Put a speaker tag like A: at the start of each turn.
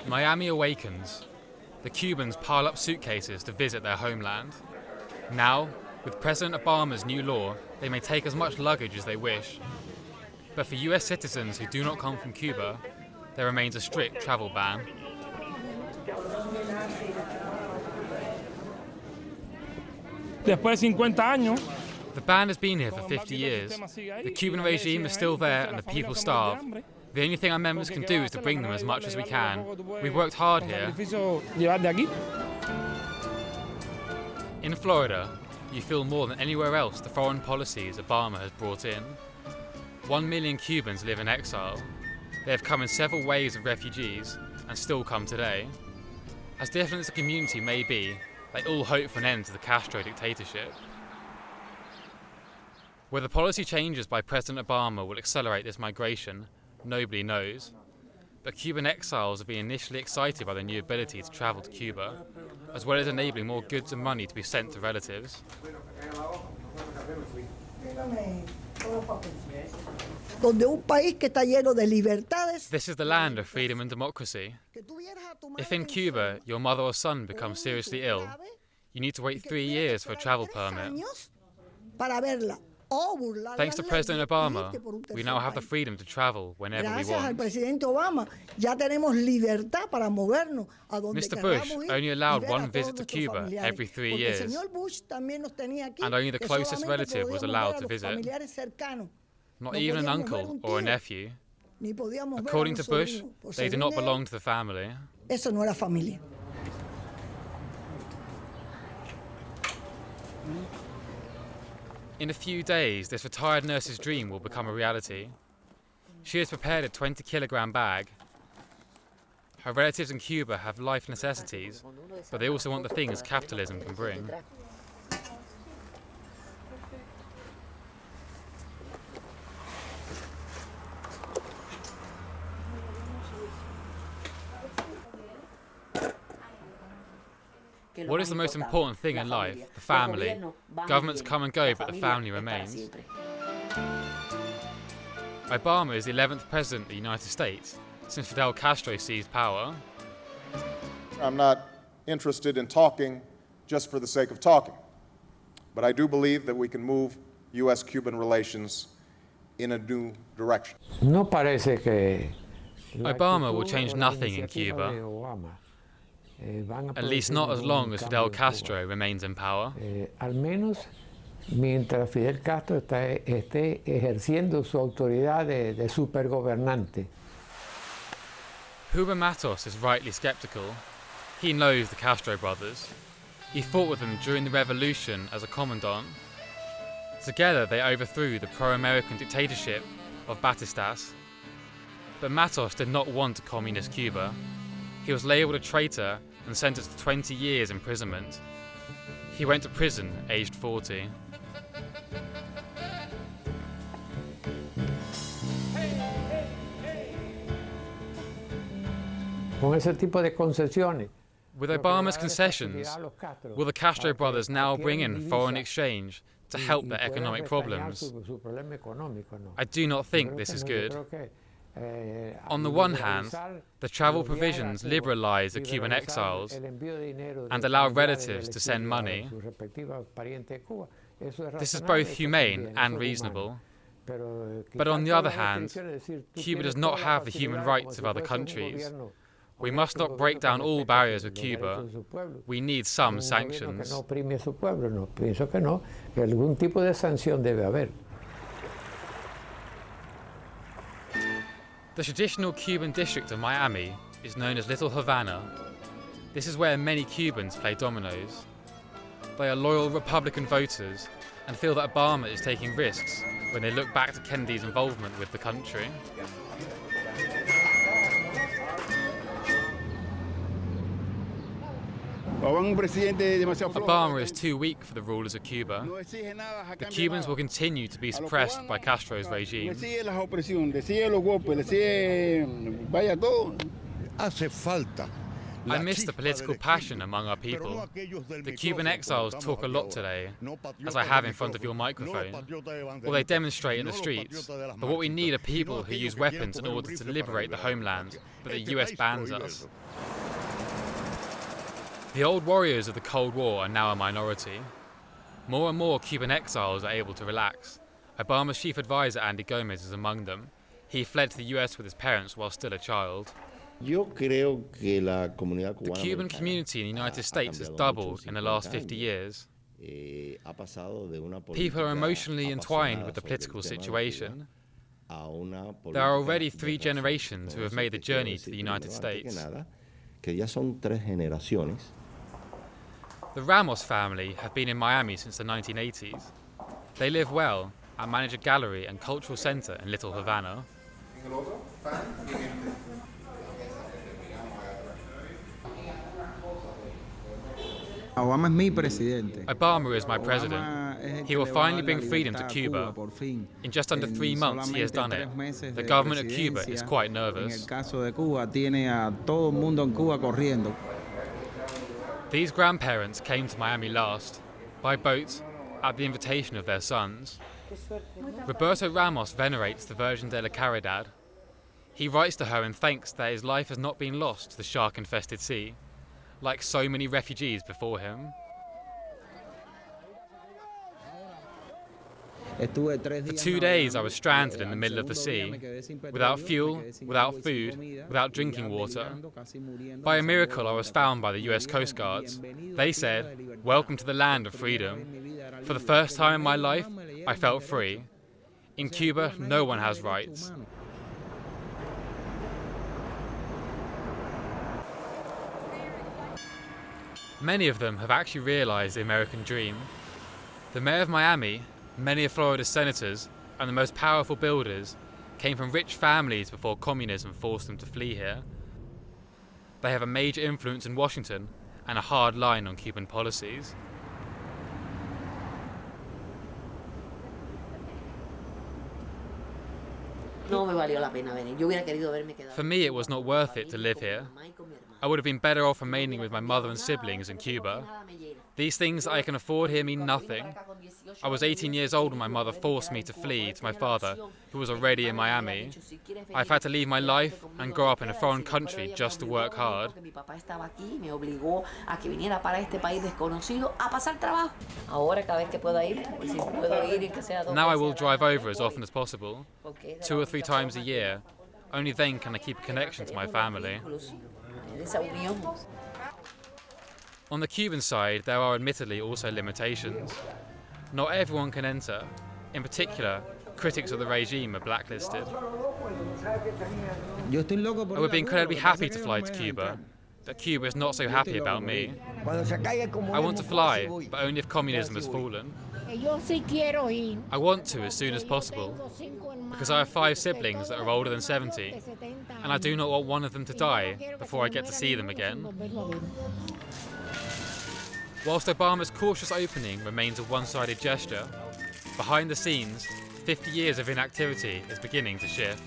A: Miami awakens. The Cubans pile up suitcases to visit their homeland. Now, with President Obama's new law, they may take as much luggage as they wish. But for US citizens who do not come from Cuba, there remains a strict travel ban.
B: Después de 50 años,
A: the ban has been here for 50 years. The Cuban regime is still there and the people starve. The only thing our members can do is to bring them as much as we can. We've worked hard here. In Florida, you feel more than anywhere else the foreign policies Obama has brought in. 1 million Cubans live in exile. They have come in several waves of refugees and still come today. As different as the community may be, they all hope for an end to the Castro dictatorship. Whether policy changes by President Obama will accelerate this migration, nobody knows. But Cuban exiles have been initially excited by the new ability to travel to Cuba, as well as enabling more goods and money to be sent to relatives. This is the land of freedom and democracy. If in Cuba your mother or son becomes seriously ill, you need to wait 3 years for a travel permit. Thanks to President Obama, we now have the freedom to travel whenever we want. Mr. Bush only allowed one visit to Cuba every 3 years, and only the closest relative was allowed to visit. Not even an uncle or a nephew. According to Bush, they do not belong to the family. In a few days, this retired nurse's dream will become a reality. She has prepared a 20-kilogram bag. Her relatives in Cuba have life necessities, but they also want the things capitalism can bring. What is the most important thing in life? The family. Governments come and go, but the family remains. Obama is the 11th president of the United States since Fidel Castro seized power.
C: I'm not interested in talking just for the sake of talking, but I do believe that we can move U.S.-Cuban relations in a new direction.
A: Obama will change nothing in Cuba. At least not as long as Fidel Castro remains in power.
D: Al menos mientras Fidel Castro esté ejerciendo su autoridad de supergobernante.
A: Hugo Matos is rightly skeptical. He knows the Castro brothers. He fought with them during the revolution as a commandant. Together they overthrew the pro-American dictatorship of Batistas. But Matos did not want a communist Cuba. He was labelled a traitor and sentenced to 20 years imprisonment. He went to prison aged 40. With Obama's concessions, will the Castro brothers now bring in foreign exchange to help their economic problems? I do not think this is good. On the one hand, the travel provisions liberalise the Cuban exiles and allow relatives to send money. This is both humane and reasonable. But on the other hand, Cuba does not have the human rights of other countries. We must not break down all barriers with Cuba. We need some sanctions. The traditional Cuban district of Miami is known as Little Havana. This is where many Cubans play dominoes. They are loyal Republican voters and feel that Obama is taking risks when they look back to Kennedy's involvement with the country. Obama is too weak for the rulers of Cuba. The Cubans will continue to be suppressed by Castro's regime.
E: Hace falta
A: I miss the political passion among our people. The Cuban exiles talk a lot today, as I have in front of your microphone, or they demonstrate in the streets, but what we need are people who use weapons in order to liberate the homeland, but the US bans us. The old warriors of the Cold War are now a minority. More and more Cuban exiles are able to relax. Obama's chief advisor, Andy Gomez, is among them. He fled to the US with his parents while still a child. The Cuban community in the United States has doubled in the last 50 years. People are emotionally entwined with the political situation. There are already 3 generations who have made the journey to the United States. The Ramos family have been in Miami since the 1980s. They live well and manage a gallery and cultural center in Little Havana. Obama is my president. He will finally bring freedom to Cuba. In just under 3 months, he has done it. The government of Cuba is quite nervous. These grandparents came to Miami last, by boat, at the invitation of their sons. Roberto Ramos venerates the Virgin de la Caridad. He writes to her and thanks that his life has not been lost to the shark-infested sea, like so many refugees before him. For 2 days I was stranded in the middle of the sea, without fuel, without food, without drinking water. By a miracle I was found by the US Coast Guards. They said, "Welcome to the land of freedom." For the first time in my life, I felt free. In Cuba, no one has rights. Many of them have actually realized the American dream. The mayor of Miami, many of Florida's senators, and the most powerful builders came from rich families before communism forced them to flee here. They have a major influence in Washington and a hard line on Cuban policies. For me, it was not worth it to live here. I would have been better off remaining with my mother and siblings in Cuba. These things I can afford here mean nothing. I was 18 years old when my mother forced me to flee to my father, who was already in Miami. I've had to leave my life and grow up in a foreign country just to work hard. Now I will drive over as often as possible, 2 or 3 times a year. Only then can I keep a connection to my family. On the Cuban side, there are admittedly also limitations. Not everyone can enter. In particular, critics of the regime are blacklisted. I would be incredibly happy to fly to Cuba, but Cuba is not so happy about me. I want to fly, but only if communism has fallen. I want to as soon as possible, because I have 5 siblings that are older than 70, and I do not want one of them to die before I get to see them again. Whilst Obama's cautious opening remains a one-sided gesture, behind the scenes, 50 years of inactivity is beginning to shift.